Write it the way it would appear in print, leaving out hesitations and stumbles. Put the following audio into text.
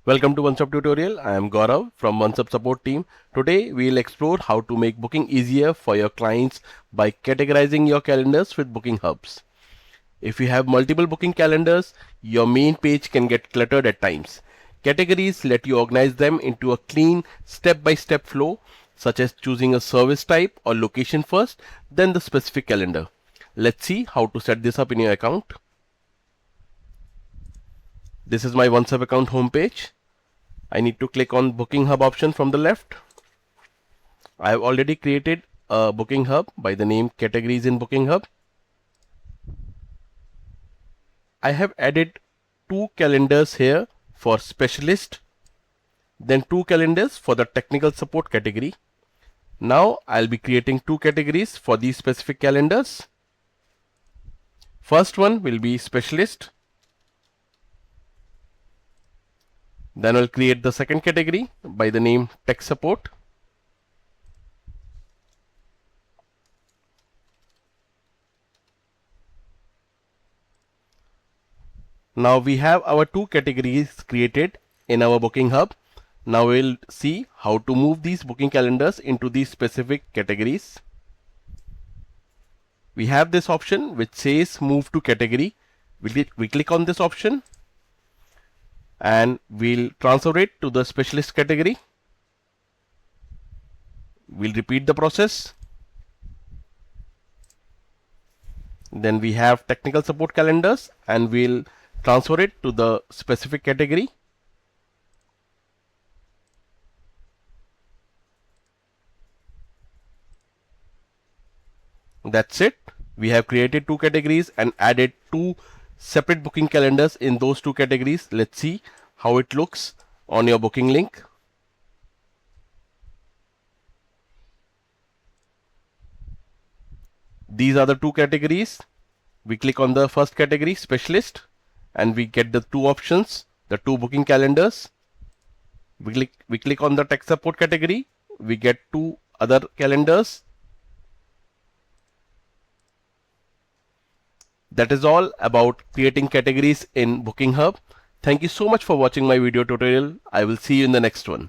Welcome to OnceHub tutorial. I am Gaurav from OnceHub support team. Today we will explore how to make booking easier for your clients by categorizing your calendars with booking hubs. If you have multiple booking calendars, your main page can get cluttered at times. Categories let you organize them into a clean step-by-step flow, such as choosing a service type or location first, then the specific calendar. Let's see how to set this up in your account. This is my OnceHub account homepage. I need to click on booking hub option from the left. I have already created a booking hub by the name categories in booking hub. I have added two calendars here for specialist, then two calendars for the technical support category. Now I'll be creating two categories for these specific calendars. First one will be specialist. Then I'll create the second category by the name tech support. Now we have our two categories created in our booking hub. Now we'll see how to move these booking calendars into these specific categories. We have this option which says move to category. We click on this option and we'll transfer it to the specialist category. We'll repeat the process. Then we have technical support calendars and we'll transfer it to the specific category. That's it. We have created two categories and added two separate booking calendars in those two categories. Let's see how it looks on your booking link. These are the two categories. We click on the first category, specialist, and we get the two options, the two booking calendars. We click on the tech support category. We get two other calendars. That is all about creating categories in Booking Hub. Thank you so much for watching my video tutorial. I will see you in the next one.